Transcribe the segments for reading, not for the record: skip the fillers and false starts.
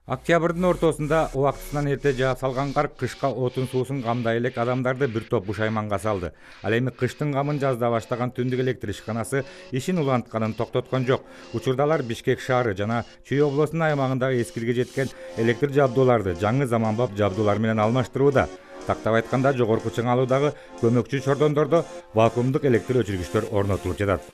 Октябрдын ортосунда убактысынан эрте жаап салган кар кышка отун суусун камдай элек адамдарды бир топ бушайманга салды. Ал эми кыштын камын жазда баштаган түндүк электр ишканасы ишин улантканын токтоткон жок. Учурда алар Бишкек шаары жана Чүй облусунун аймагындагы эскилиге жеткен электр жабдууларды жаңы заманбап жабдуулар менен алмаштырууда. Тактап айтканда, жогорку чыңалуудагы көмөкчү чордондордо вакуумдук электр өчүргүчтөр орнотулуп жатат.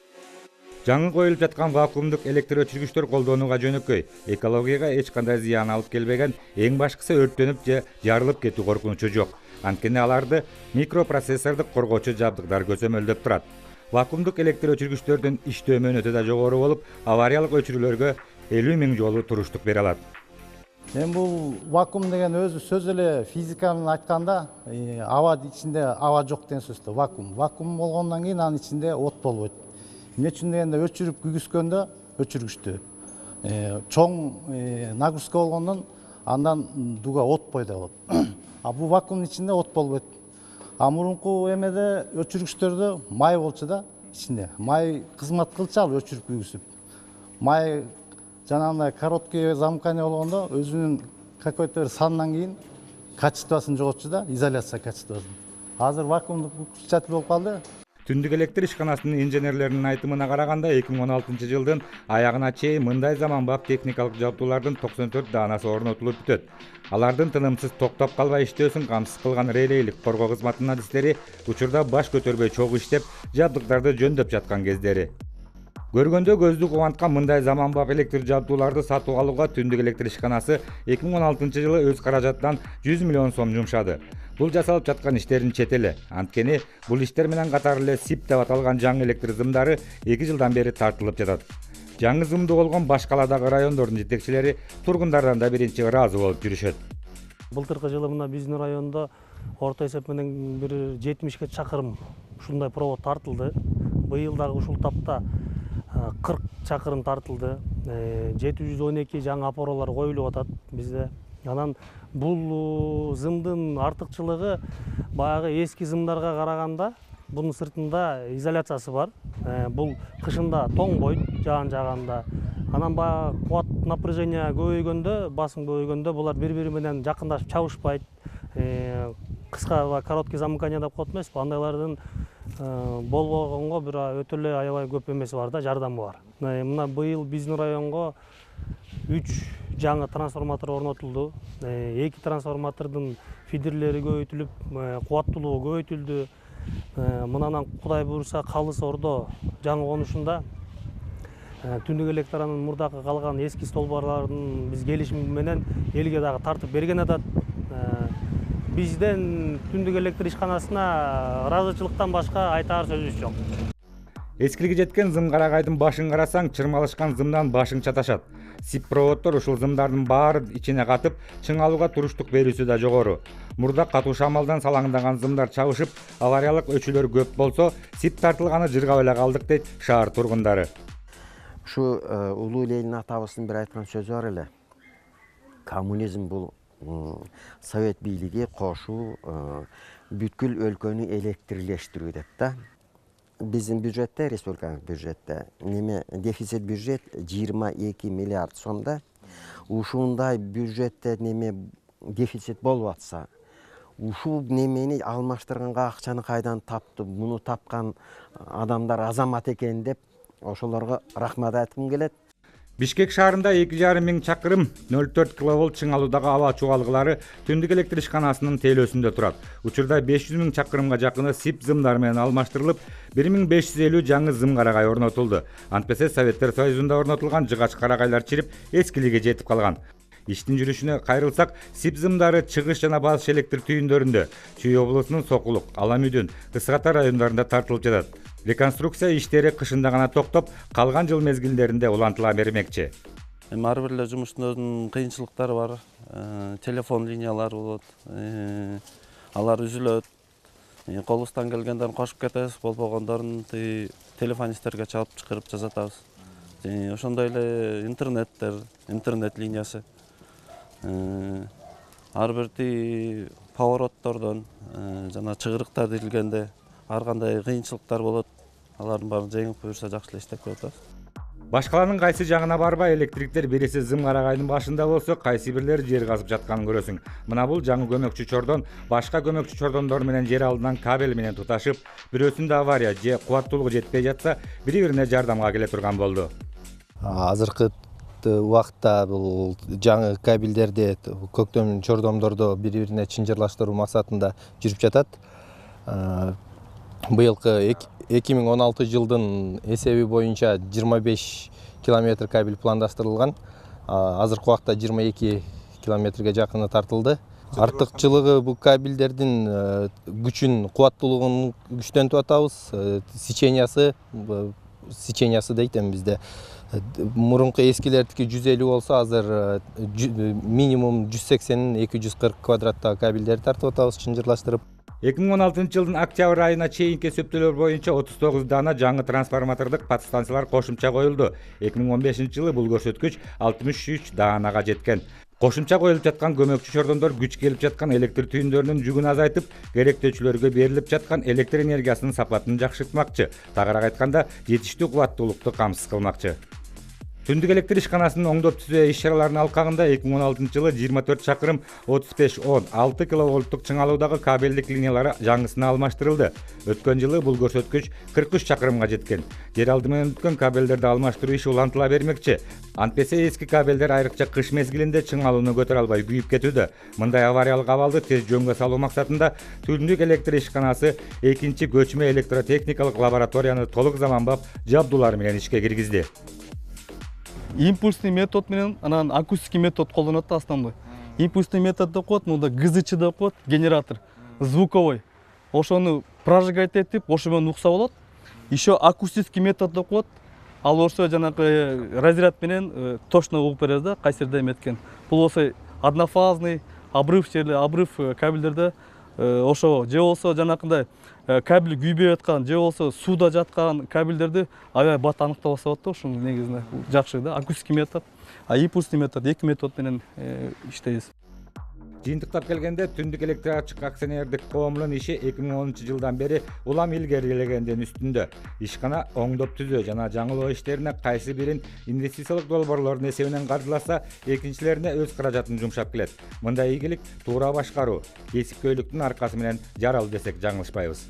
Жаңы коюлуп жаткан вакуумдук электр өчүргүчтөр колдонууга жөнөкөй, экологияга эч кандай зыян алып келбеген, эң башкысы өрттөнүп же жарылып кетүү коркунучу жок. Анткени аларды микропроцессордук коргоочу жабдыктар көзөмөлдөп турат. Вакуумдук электр өчүргүчтөрдүн иштөө мөөнөтү да жогору болуп, авариялык өчүрүүлөргө 50 000 жолу туруштук бере алат. Эми бул вакуум деген өзү сөз эле физика менен айтканда, аба ичинде аба жок деген сөз да вакуум. Вакуум болгондон кийин анын ичинде от болбойт. Эмне үчүн дегенде өчүрүп күйгүзгөндө өчүргүчтү чоң нагрузка болгондон андан дуга от пайда болот. А бул вакуумдун ичинде от болбойт. А мурунку эмеде өчүргүчтөрдө май болчу да ичинде. Май кызмат кылчу ал өчүрүп күйгүзүп. Май жанагындай короткий замкание болгондо өзүнүн какой-то бир сандан кийин качествосын жоготчу да, изоляция качествосын. Азыр вакуумдук выключатель болуп калды. Түндүк электр ишканасынын инженерлеринин айтымына караганда 2016-жылдын аягына чейин мындай заманбап техникалык жабдуулардын 94 даанасы орнотулуп бүтөт. Алардын тынымсыз токтоп калбай иштөөсүн камсыз кылган релейлик коргоо кызматынын адистери учурда баш көтөрбөй чогуу иштеп, жабдыктарды жөндөп жаткан кездери. Көргөндө көздү кубанткан мындай заманбап электр жабдууларды сатып алууга түндүк электр ишканасы 2016-жылы өз каражатынан 100 миллион сом жумшады. Бул жасалып жаткан иштердин чет эле. Анткени бул иштер менен катар эле СИП деп аталган жаңы электр зымдары 2 жылдан бери тартылып жатат. Жаңы зымды болгон баш каладагы райондордун жетекчилери тургундардан да биринчи ыраазы болуп жүрүшөт. Былтыркы жылы мына биздин райондо орто эсеп менен бир 70 чакырым ушундай провод тартылды. Быйыл дагы ушул тапта 40 чакырым тартылды. 712 жаңы опоралар коюлуп атат бизде. Анан бул зымдын артыкчылыгы баягы эски зымдарга караганда бунун сыртында изоляциясы бар. Бул кышында тоңбойт жаан жааганда. Анан баягы кубат напряжение көбөйгөндө, басым көбөйгөндө булар бири-бири менен жакындашып чабышпайт. Кыска ва короткий замыкание деп коет эмеспи? Андайлардын болбогонго бир өтө эле аябай көп эмеси бар да, жардамы бар. Мына быйыл биздин районго 3 жаңы трансформатор орнотулду. 2 трансформатордун фидерлери көбөйтүлүп, кубаттуулугу көбөйтүлдү. Мынанан Кудай буйруса Калыс Ордо жаңы конушунда түндүк электранын мурдакы калган эски столбарларын биз келишим менен элге дагы тартып берген атат. Бизден түндүк электр ишканасына ыраазычылыктан башка айтаар сөзүбүз жок. Эскилиге жеткен зым карагайдын башын карасаң, чырмалышкан зымдан башың чаташат. СИП проводдор ушул зымдардын баары ичине катып, чыңалууга туруштук берүүсү да жогору. Мурда катуу шамалдан салаңдаган зымдар чабышып, авариялык өчүүлөр көп болсо, СИП тартылганы жыргап эле калдык дейт шаар тургундары. Ушу улуу Ленин атабыздын бир айткан сөзү бар эле. Коммунизм бул совет бийлиги кошуу бүткүл өлкөнү электрлештирүү деп да. Биздин бюджетте, республикалык бюджетте дефицит бюджет 22 миллиард сомда. Ушундай бюджетте дефицит болуп атса, ушул немени алмаштырганга акчаны кайдан таптı? Муну тапкан адамдар азамат экен деп ошолорго рахмат айткым келет. Бишкек шаарында 2,5 миң чакырым 0,4 киловольт чыңалуудагы аба чугалгылары түндүк электр ишканасынын тейлөөсүндө турат. Учурда 500 000 чакырымга жакыны СИП зымдары менен алмаштырылып, 1550 жаңы зым карагай орнотулду. Антпесе Советтер Союзунда орнотулган жыгач карагайлар чирип, эскилиге жетип калган. Иштин жүрүшүнө кайрылсак, СИП зымдары чыгыш жана батыш электр түйүндөрүндө, Чүй облусунун Сокулук, Аламүдүн, Ысык-Ата райондарында тартылып жатат. Реконструкция иштери кышында гана токтоп, калган жыл мезгилдеринде улантыла бермекчи. Ар бир эле жумуштун кыйынчылыктары бар. Телефон линиялары болот. Алар үзүлөт. Колубуздан келгендерин кошуп кетебиз, болбогондорун телефонисттерге чалып чакырып жасатабыз. Ошондой эле интернет линиясы. Ар бир повороттордон жана чыгырыктар дилгенде ар кандай кыйынчылыктар болот. Алардын баарын жеңип буюрса жакшы эле иштеп атабыз. Башкаланын кайсы жагына барбай электриктер бириси Зым Карагайдын башында болсо, кайсы бирлери жер казып жатканын көрөсүң. Мына бул жаңы көмөкчү чордон башка көмөкчү чордондор менен жер алдынан кабель менен туташып, бирөөсүндө авария же кубаттуулугу жетпей жатса, бири-бирине жардамга келе турган болду. Азыркы убакытта бул жаңы кабелдерди көктөм чордомдордо бири-бирине чынжырлаштыруу максатында жүрүп жатат. Быйылкы 2016 жылдын эсеби боюнча 25 километр кабель пландаштырылган. Азыркы убакта 22 километрге жакыны тартылды. Артыкчылыгы бул кабелдердин күчүн, кубаттуулугун күчтөнтүп атабыз. Сечениясы дейтем бизде. Мурунку эскилердики 150 болсо, азыр минимум 180-240 квадраттагы кабелдерди тартып атабыз чынжырлаштырып. 2016 жылдын октябрь айына чейинки эсептөөлөр боюнча 39 дана жаңы трансформатордук подстанциялар кошумча коюлду. 2015 жылы бул көрсөткүч 63 данага жеткен. Кошумча коюлуп жаткан көмөкчү чордондор күч келип жаткан электр түйүндөрүнүн жүгүн азайтып, керектөөчүлөргө берилип жаткан электр энергиясынын сапатын жакшыртмакчы. Тагыраак айтканда, жетиштүү кубаттуулукту камсыз кылмакчы. Түндүк электр ишканасынын оңдоп түзөө иш-чараларынын алкагында 2016 жылы 24 чакырым 35-10-6 киловольттук чыңалуудагы кабелдик линиялары жаңысына алмаштырылды. Өткөн жылы бул көрсөткүч 43 чакырымга жеткен. Жер алды менен өткөн кабелдерди алмаштыруу иши улантыла бермекчи. Антпесе эски кабелдер айрыкча кыш мезгилинде чыңалууну көтөрө албай күйүп кетүүдө. Мындай авариялык абалды тез жөнгө салуу максатында Түндүк электр ишканасы экинчи көчмө электротехникалык лабораторияны толук заманбап жабдуулар менен ишке киргизди. Импульсный метод менен анан акустический метод колдонот основной. Импульсный метод деп коет, мында ГЗЧ деп коет, генератор звуковой. Ошону прожигать этип, ошо менен укса болот. Еще акустический метод деп коет. Ал ошо жанагы разряд менен точно угуп беребиз да, кайсы жерде эметкен. Бул болсо однофазный, обрыв кабелдерде ошо же болсо жанакындай кабель күйбөй аткан, же болсо сууда жаткан кабелдерди аябай бат аныктап алса болот да, ошонун негизинде жакшы да, акустический метод, импульсный метод, эки метод менен иштейбиз. Жыйынтыктап келгенде Түндүк электр ачык акционердик коомунун иши 2010 жылдан бери улам илгерилегендин үстүндө. Ишкана оңдоп түзөө жана жаңылоо иштерине кайсы бирин инвестициялык долбоорлордун эсебинен каржыласа, экинчилерине өз каражатын жумшап келет. Мындай ийгилик туура башкаруу, кесипкөйлүктүн аркасы менен жаралды десек жаңылышпайбыз.